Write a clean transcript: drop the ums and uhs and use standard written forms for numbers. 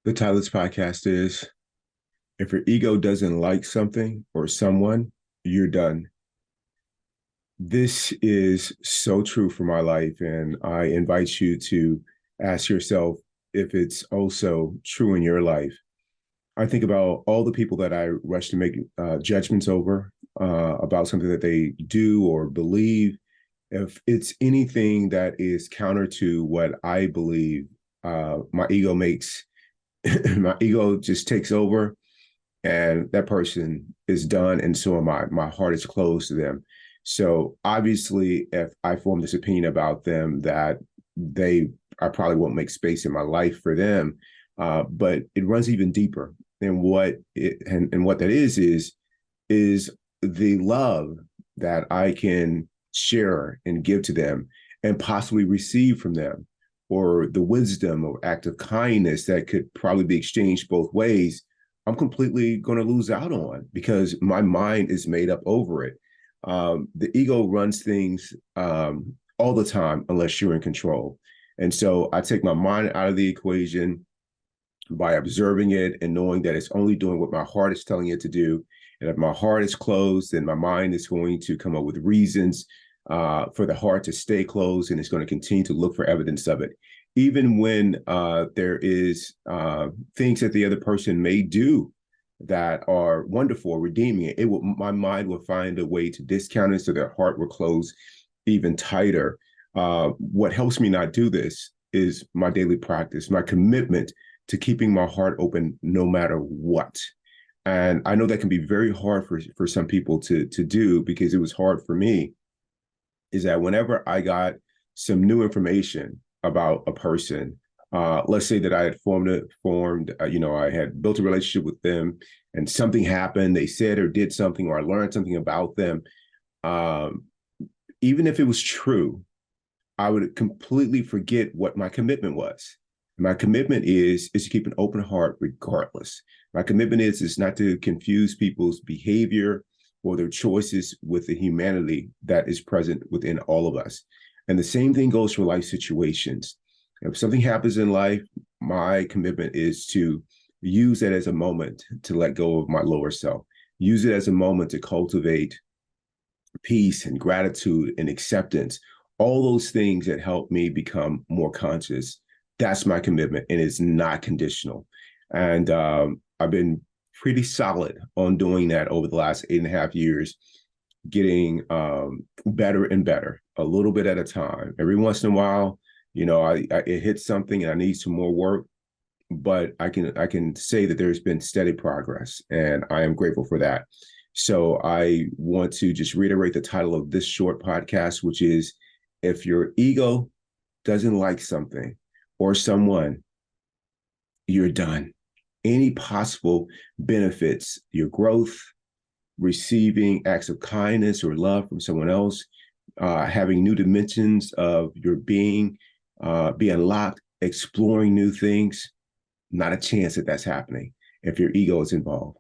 The title of this podcast is If Your Ego Doesn't Like Something or Someone, You're Done. This is so true for my life, and I invite you to ask yourself if it's also true in your life. I think about all the people that I rush to make judgments over about something that they do or believe. If it's anything that is counter to what I believe, my ego makes my ego just takes over, and that person is done, and so am I. My heart is closed to them. So obviously, if I form this opinion about them that they I probably won't make space in my life for them. But it runs even deeper. And what that is the love that I can share and give to them and possibly receive from them, or the wisdom or act of kindness that could probably be exchanged both ways. I'm completely going to lose out on because my mind is made up over it. The ego runs things all the time unless you're in control. And so I take my mind out of the equation by observing it and knowing that it's only doing what my heart is telling it to do. And if my heart is closed, then my mind is going to come up with reasons for the heart to stay closed, and it's going to continue to look for evidence of it. Even when there is things that the other person may do that are wonderful, redeeming, my mind will find a way to discount it so their heart will close even tighter. What helps me not do this is my daily practice, my commitment to keeping my heart open no matter what. And I know that can be very hard for some people to do, because it was hard for me. Is that whenever I got some new information about a person, let's say that I had I had built a relationship with them, and something happened, they said or did something, or I learned something about them, um, even if it was true, I would completely forget what my commitment was. My commitment is to keep an open heart regardless. My commitment is not to confuse people's behavior or their choices with the humanity that is present within all of us. And the same thing goes for life situations. If something happens in life, my commitment is to use that as a moment to let go of my lower self, use it as a moment to cultivate peace and gratitude and acceptance, all those things that help me become more conscious. That's my commitment, and it's not conditional. And I've been pretty solid on doing that over the last 8.5 years, getting better and better, a little bit at a time. Every once in a while, it hits something and I need some more work, but I can say that there's been steady progress, and I am grateful for that. So I want to just reiterate the title of this short podcast, which is If Your Ego Doesn't Like Something or Someone, You're Done. Any possible benefits, your growth, receiving acts of kindness or love from someone else, having new dimensions of your being, be unlocked, exploring new things, not a chance that that's happening if your ego is involved.